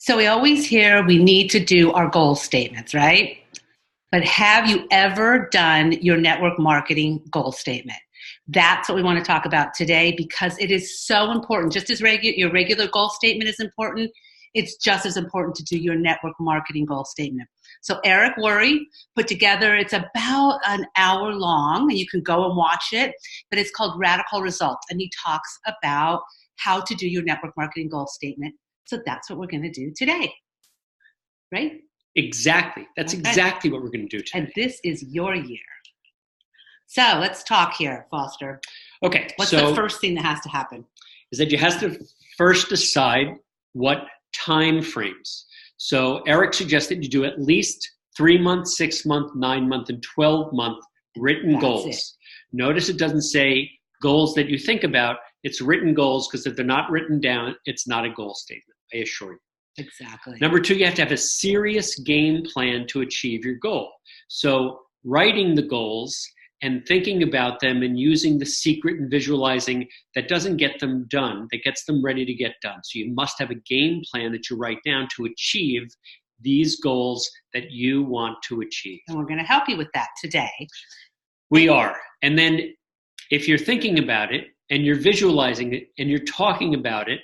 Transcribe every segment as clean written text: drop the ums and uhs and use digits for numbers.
So we always hear we need to do our goal statements, right? But have you ever done your network marketing goal statement? That's what we want to talk about today because it is so important. Just as your regular goal statement is important, it's just as important to do your network marketing goal statement. So Eric Worre put together, it's about an hour long, and you can go and watch it, but it's called Radical Results, and he talks about how to do your network marketing goal statement. So that's what we're going to do today, right? Exactly. That's Okay. exactly what we're going to do today. And this is your year. So let's talk here, Foster. Okay. What's the first thing that has to happen? Is that you have to first decide what time frames. So Eric suggested you do at least 3-month, 6-month, 9-month, and 12-month written goals. Notice it doesn't say goals that you think about. It's written goals, because if they're not written down, it's not a goal statement, I assure you. Exactly. Number 2, you have to have a serious game plan to achieve your goal. So writing the goals and thinking about them and using the secret and visualizing, that doesn't get them done, that gets them ready to get done. So you must have a game plan that you write down to achieve these goals that you want to achieve. And we're going to help you with that today. We are. And then if you're thinking about it and you're visualizing it and you're talking about it,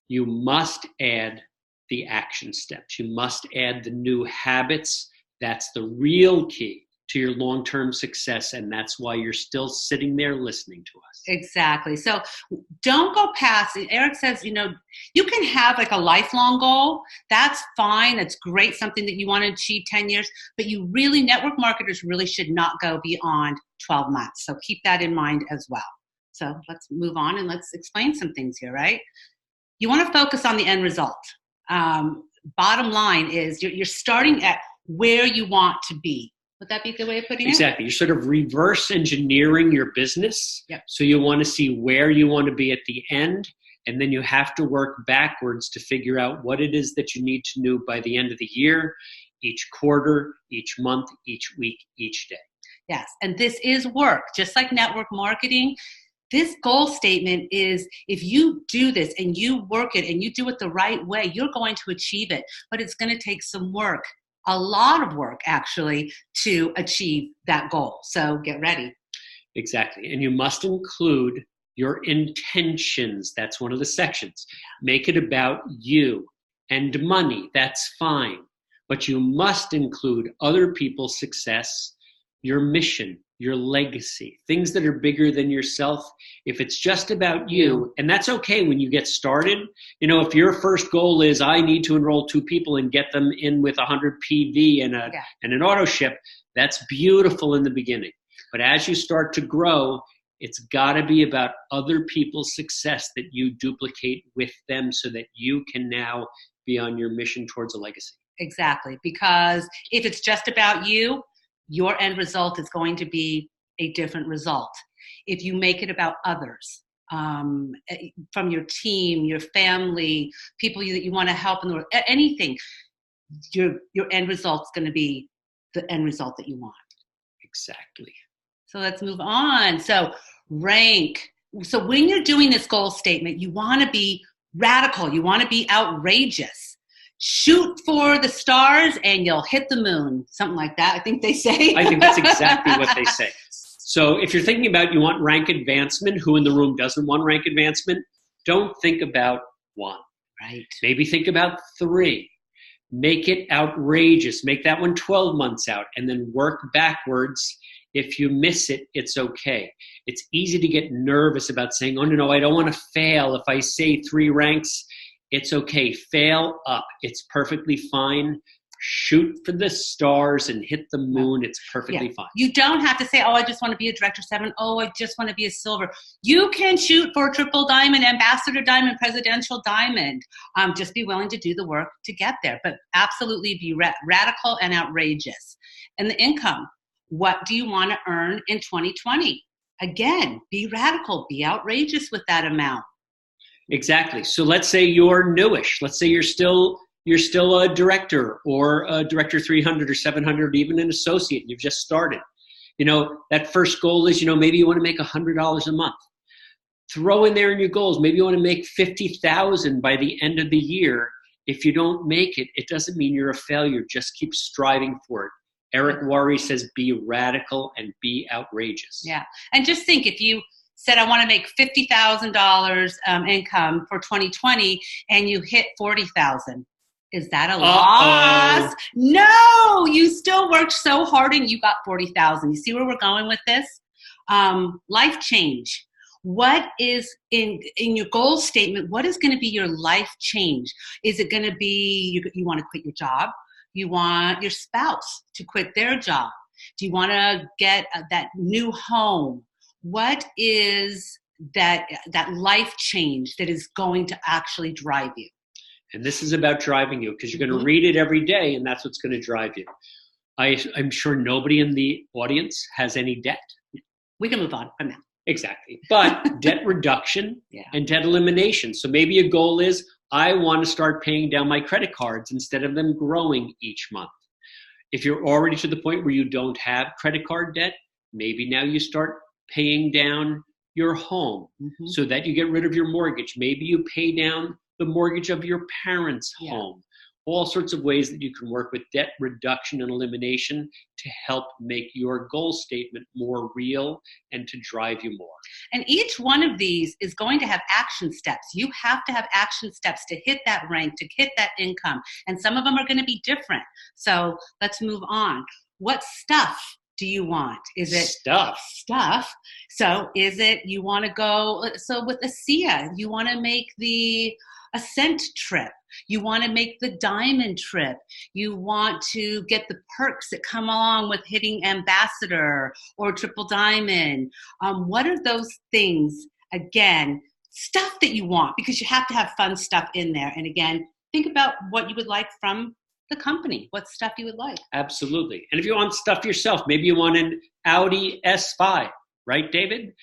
you must add the action steps. You must add the new habits. That's the real key to your long-term success, and that's why you're still sitting there listening to us. Exactly. So don't go past it. Eric says, you can have like a lifelong goal. That's fine. That's great, something that you want to achieve 10 years, but network marketers really should not go beyond 12 months. So keep that in mind as well. So let's move on and let's explain some things here, right? You want to focus on the end result. Bottom line is you're starting at where you want to be. Would that be a good way of putting it? Exactly. You're sort of reverse engineering your business. Yep. So you want to see where you want to be at the end, and then you have to work backwards to figure out what it is that you need to do by the end of the year, each quarter, each month, each week, each day. Yes. And this is work. Just like network marketing, this goal statement is, if you do this and you work it and you do it the right way, you're going to achieve it. But it's going to take some work. A lot of work, actually, to achieve that goal. So get ready. Exactly. And you must include your intentions. That's one of the sections. Make it about you and money. That's fine. But you must include other people's success, your mission, your legacy, things that are bigger than yourself. If it's just about you, and that's okay when you get started. If your first goal is, I need to enroll 2 people and get them in with 100 PV and an auto ship, that's beautiful in the beginning. But as you start to grow, it's got to be about other people's success that you duplicate with them so that you can now be on your mission towards a legacy. Exactly. Because if it's just about you, your end result is going to be a different result. If you make it about others, from your team, your family, people that you want to help in the world, anything, your end result is going to be the end result that you want. Exactly. So let's move on. So rank. So when you're doing this goal statement, you want to be radical. You want to be outrageous. Shoot for the stars and you'll hit the moon. Something like that, I think they say. I think that's exactly what they say. So if you're thinking about you want rank advancement, who in the room doesn't want rank advancement? Don't think about 1. Right. Maybe think about 3. Make it outrageous. Make that one 12 months out and then work backwards. If you miss it, it's okay. It's easy to get nervous about saying, oh, no, I don't want to fail. If I say 3 ranks, it's okay. Fail up. It's perfectly fine. Shoot for the stars and hit the moon. It's perfectly fine. You don't have to say, oh, I just want to be a director 7. Oh, I just want to be a silver. You can shoot for a triple diamond, ambassador diamond, presidential diamond. Just be willing to do the work to get there. But absolutely be radical and outrageous. And the income. What do you want to earn in 2020? Again, be radical. Be outrageous with that amount. Exactly. So let's say you're newish. Let's say you're still a director or a director 300 or 700, even an associate. You've just started. That first goal is, maybe you want to make $100 a month. Throw in there in your goals. Maybe you want to make $50,000 by the end of the year, if you don't make it, it doesn't mean you're a failure. Just keep striving for it. Eric Worre says, be radical and be outrageous. Yeah. And just think, if you said, I want to make $50,000 income for 2020 and you hit 40,000, is that a loss? No, you still worked so hard and you got 40,000. You see where we're going with this? Life change. What is in your goal statement? What is going to be your life change? Is it going to be you want to quit your job? You want your spouse to quit their job? Do you want to get that new home? What is that life change that is going to actually drive you? And this is about driving you, because you're going to read it every day, and that's what's going to drive you. I'm sure nobody in the audience has any debt. We can move on from now. Exactly. But debt reduction and debt elimination. So maybe a goal is, I want to start paying down my credit cards instead of them growing each month. If you're already to the point where you don't have credit card debt, maybe now you start paying down your home so that you get rid of your mortgage. Maybe you pay down the mortgage of your parents' home. All sorts of ways that you can work with debt reduction and elimination to help make your goal statement more real and to drive you more. And each one of these is going to have action steps. You have to have action steps to hit that rank, to hit that income. And some of them are going to be different. So let's move on. What stuff do you want? Is it stuff? So is it you want to go, so with ASEA, you want to make the Ascent trip. You want to make the Diamond trip. You want to get the perks that come along with hitting Ambassador or Triple Diamond. What are those things? Again, stuff that you want, because you have to have fun stuff in there. And again, think about what you would like from the company, what stuff you would like. Absolutely. And if you want stuff yourself, maybe you want an Audi S5, right, David?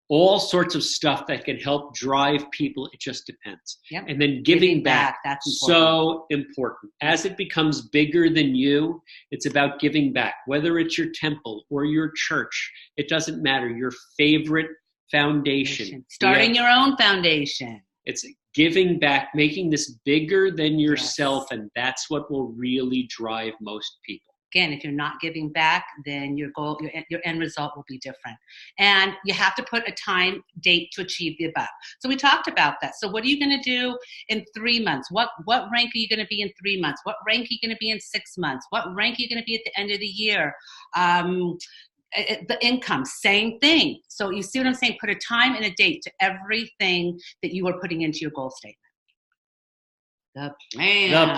All sorts of stuff that can help drive people. It just depends. Yep. And then giving back. That's important. So important. As it becomes bigger than you, it's about giving back. Whether it's your temple or your church, it doesn't matter. Your favorite foundation. Starting your own foundation. It's giving back, making this bigger than yourself, and that's what will really drive most people. Again, if you're not giving back, then your goal, your end result will be different. And you have to put a time date to achieve the above. So we talked about that. So what are you going to do in 3 months? What rank are you going to be in 3 months? What rank are you going to be in 6 months? What rank are you going to be at the end of the year? The income, same thing. So you see what I'm saying? Put a time and a date to everything that you are putting into your goal statement. The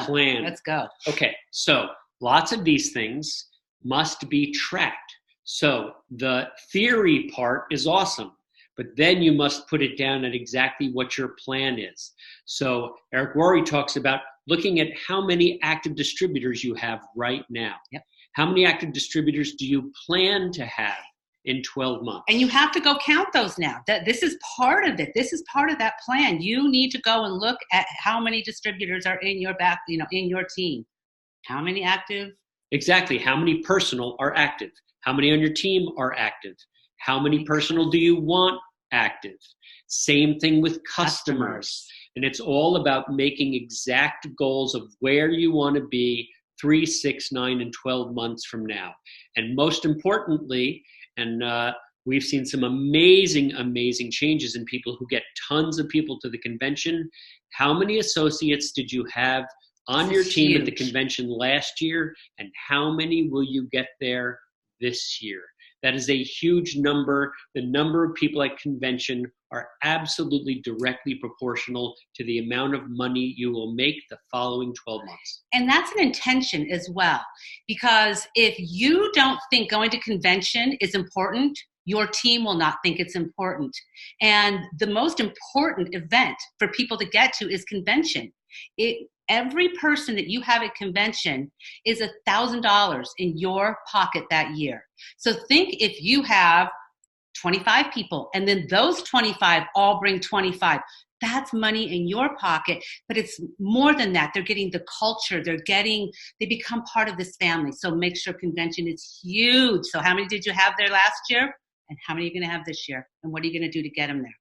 plan. Let's go. Okay, so lots of these things must be tracked. So the theory part is awesome, but then you must put it down at exactly what your plan is. So Eric Worre talks about looking at how many active distributors you have right now. Yep. How many active distributors do you plan to have in 12 months? And you have to go count those now. This is part of it. This is part of that plan. You need to go and look at how many distributors are in your back, in your team. How many active? Exactly. How many personal are active? How many on your team are active? How many personal do you want active? Same thing with customers. And it's all about making exact goals of where you want to be 3, 6, 9, and 12 months from now. And most importantly, and we've seen some amazing, amazing changes in people who get tons of people to the convention. How many associates did you have on your team at the convention last year, and how many will you get there this year? That is a huge number. The number of people at convention are absolutely directly proportional to the amount of money you will make the following 12 months. And that's an intention as well, because if you don't think going to convention is important, your team will not think it's important. And the most important event for people to get to is convention. Every person that you have at convention is $1,000 in your pocket that year. So think if you have 25 people and then those 25 all bring 25, that's money in your pocket, but it's more than that. They're getting the culture. They become part of this family. So make sure convention is huge. So how many did you have there last year? And how many are you going to have this year? And what are you going to do to get them there?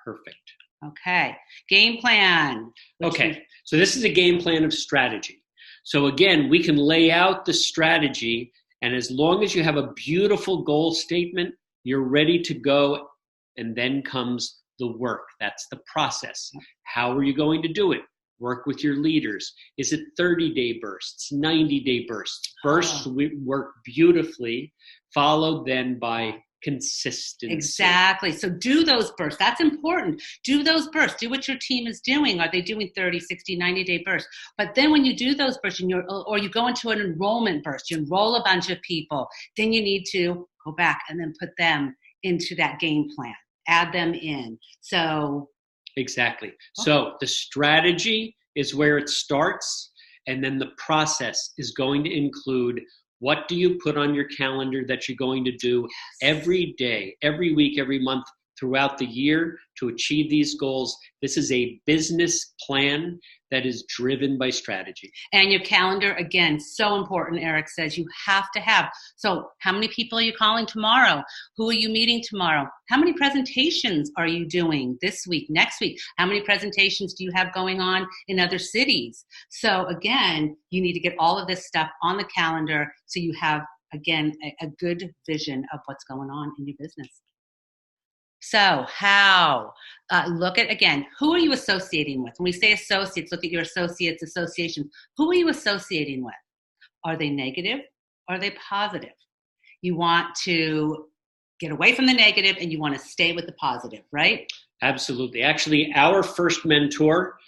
Perfect. Okay. Game plan. Okay. So this is a game plan of strategy. So again, we can lay out the strategy, and as long as you have a beautiful goal statement, you're ready to go. And then comes the work. That's the process. How are you going to do it? Work with your leaders. Is it 30-day bursts, 90-day bursts? Bursts work beautifully, followed then by consistency. Exactly. So do those bursts. That's important. Do those bursts. Do what your team is doing. Are they doing 30, 60, 90-day bursts? But then when you do those bursts, or you go into an enrollment burst, you enroll a bunch of people, then you need to go back and then put them into that game plan. Add them in. So exactly. So the strategy is where it starts, and then the process is going to include what do you put on your calendar that you're going to do every day, every week, every month throughout the year to achieve these goals. This is a business plan that is driven by strategy. And your calendar, again, so important, Eric says, you have to have. So how many people are you calling tomorrow? Who are you meeting tomorrow? How many presentations are you doing this week, next week? How many presentations do you have going on in other cities? So again, you need to get all of this stuff on the calendar so you have, again, a good vision of what's going on in your business. So how? Look at, again, who are you associating with? When we say associates, look at your associates, associations. Who are you associating with? Are they negative? Are they positive? You want to get away from the negative and you want to stay with the positive, right? Absolutely. Actually, our first mentor,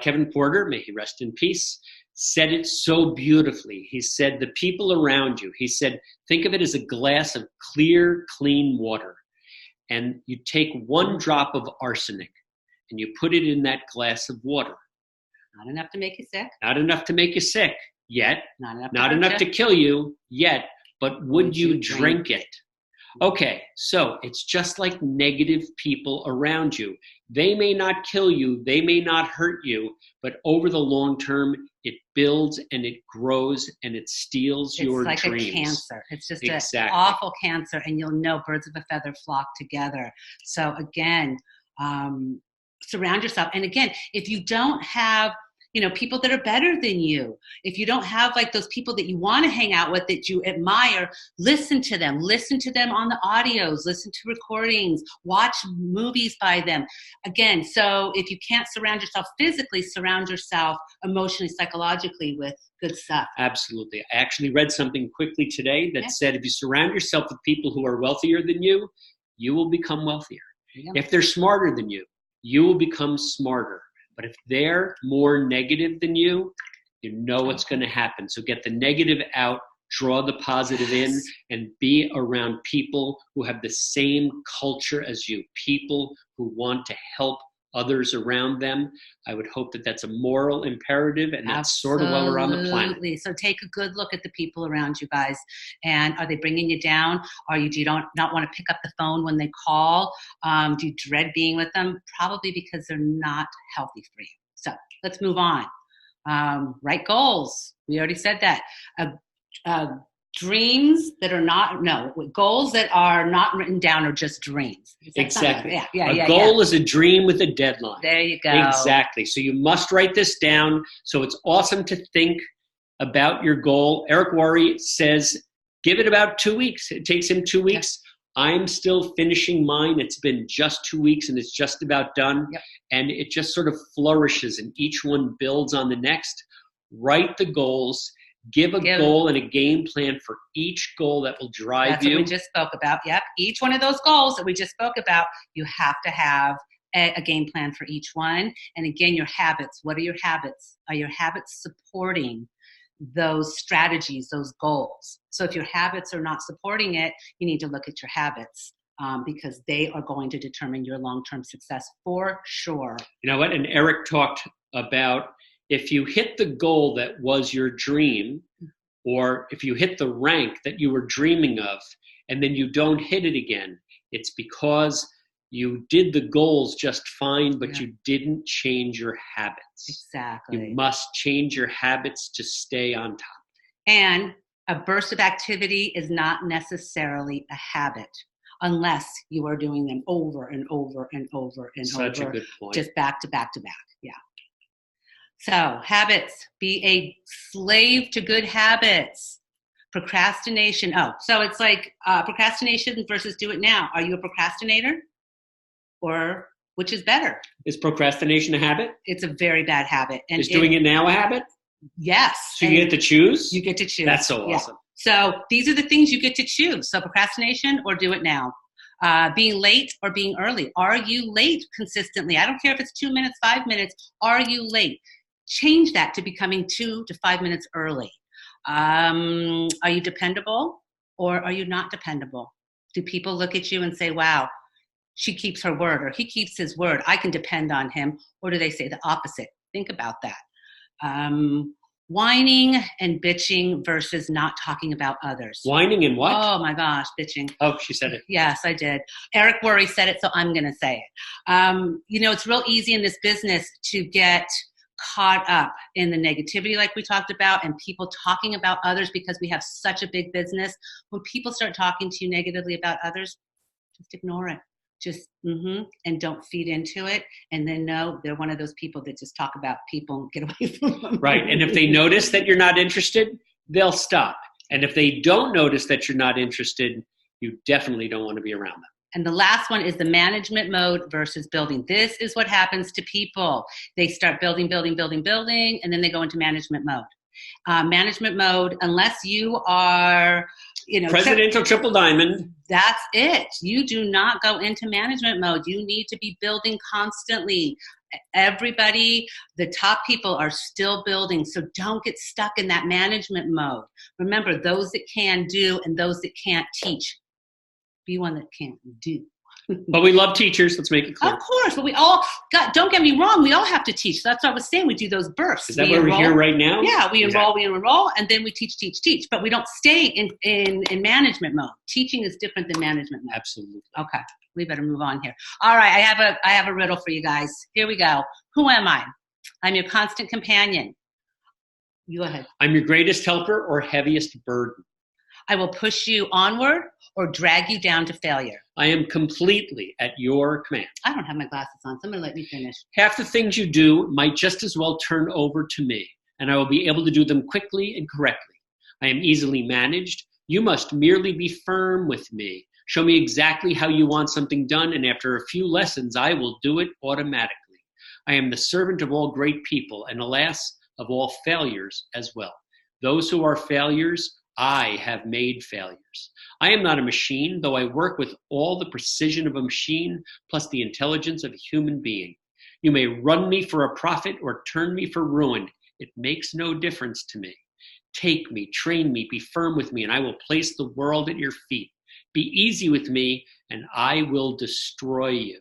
Kevin Porter, may he rest in peace, said it so beautifully. He said, the people around you, he said, think of it as a glass of clear, clean water. And you take one drop of arsenic and you put it in that glass of water. Not enough to make you sick. Not enough to make you sick yet. Not enough to kill you yet. But would you drink it? Okay, so it's just like negative people around you. They may not kill you. They may not hurt you. But over the long term, it builds and it grows and it steals your dreams. It's like a cancer. It's just an awful cancer. And you'll know birds of a feather flock together. So again, surround yourself. And again, if you don't have people that are better than you, if you don't have like those people that you want to hang out with, that you admire, listen to them on the audios, listen to recordings, watch movies by them. Again, so if you can't surround yourself physically, surround yourself emotionally, psychologically with good stuff. Absolutely. I actually read something quickly today that said, if you surround yourself with people who are wealthier than you, you will become wealthier. Yeah. If they're smarter than you will become smarter. But if they're more negative than you know what's going to happen. So get the negative out, draw the positive in, and be around people who have the same culture as you, people who want to help others around them. I would hope that that's a moral imperative, and that's sort of why we're on the planet. So take a good look at the people around you guys. And are they bringing you down? Do you not want to pick up the phone when they call? Do you dread being with them? Probably because they're not healthy for you. So let's move on. Write goals. We already said that. Dreams that are goals that are not written down are just dreams. Exactly. A goal is a dream with a deadline. There you go. Exactly. So you must write this down. So it's awesome to think about your goal. Eric Worre says, give it about 2 weeks. It takes him 2 weeks. Yeah. I'm still finishing mine. It's been just 2 weeks and it's just about done. Yep. And it just sort of flourishes and each one builds on the next. Write the goals. Give a goal and a game plan for each goal that will drive you. That's what we just spoke about. Yep. Each one of those goals that we just spoke about, you have to have a game plan for each one. And again, your habits. What are your habits? Are your habits supporting those strategies, those goals? So if your habits are not supporting it, you need to look at your habits because they are going to determine your long-term success for sure. You know what? And Eric talked about if you hit the goal that was your dream, or if you hit the rank that you were dreaming of, and then you don't hit it again, it's because you did the goals just fine, but you didn't change your habits. Exactly. You must change your habits to stay on top. And a burst of activity is not necessarily a habit unless you are doing them over and over and over and over. Such a good point. Just back to back to back. Yeah. So habits, be a slave to good habits. Procrastination. Oh, so it's like procrastination versus do it now. Are you a procrastinator? Or which is better? Is procrastination a habit? It's a very bad habit. And is doing it now a habit? Yes. So you get to choose? You get to choose. That's so awesome. So these are the things you get to choose. So procrastination or do it now. Being late or being early. Are you late consistently? I don't care if it's 2 minutes, 5 minutes. Are you late? Change that to becoming 2 to 5 minutes early. Are you dependable or are you not dependable? Do people look at you and say, wow, she keeps her word or he keeps his word. I can depend on him. Or do they say the opposite? Think about that. Whining and bitching versus not talking about others. Whining and what? Oh my gosh, bitching. Oh, she said it. Yes, I did. Eric Worre said it, so I'm going to say it. It's real easy in this business to get caught up in the negativity like we talked about and people talking about others because we have such a big business. When people start talking to you negatively about others, just ignore it. Just and don't feed into it. And then know they're one of those people that just talk about people and get away from them. Right. And if they notice that you're not interested, they'll stop. And if they don't notice that you're not interested, you definitely don't want to be around them. And the last one is the management mode versus building. This is what happens to people. They start building, and then they go into management mode. Management mode, unless you are, presidential triple diamond. That's it. You do not go into management mode. You need to be building constantly. Everybody, the top people are still building. So don't get stuck in that management mode. Remember, those that can do and those that can't teach. Be one that can't do. But we love teachers. Let's make it clear. Of course, but we all don't get me wrong. We all have to teach. That's what I was saying. We do those bursts. Is that what we're here right now? Yeah, we enroll, and then we teach. But we don't stay in management mode. Teaching is different than management mode. Absolutely. Okay, we better move on here. All right, I have a riddle for you guys. Here we go. Who am I? I'm your constant companion. You go ahead. I'm your greatest helper or heaviest burden. I will push you onward or drag you down to failure. I am completely at your command. I don't have my glasses on, so I'm going to let you finish. Half the things you do might just as well turn over to me, and I will be able to do them quickly and correctly. I am easily managed. You must merely be firm with me. Show me exactly how you want something done, and after a few lessons, I will do it automatically. I am the servant of all great people, and alas, of all failures as well. Those who are failures, I have made failures. I am not a machine, though I work with all the precision of a machine plus the intelligence of a human being. You may run me for a profit or turn me for ruin. It makes no difference to me. Take me, train me, be firm with me, and I will place the world at your feet. Be easy with me, and I will destroy you.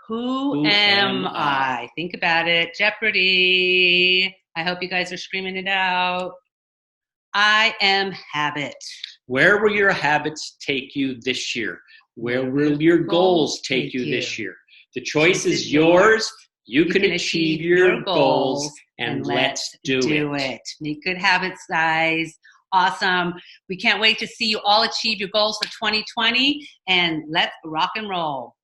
Who am I? Think about it. Jeopardy. I hope you guys are screaming it out. I am habit. Where will your habits take you this year? Where will your goals take you this year? The choice is yours. You can achieve your goals, and let's do it. Make good habits, guys. Awesome. We can't wait to see you all achieve your goals for 2020, and let's rock and roll.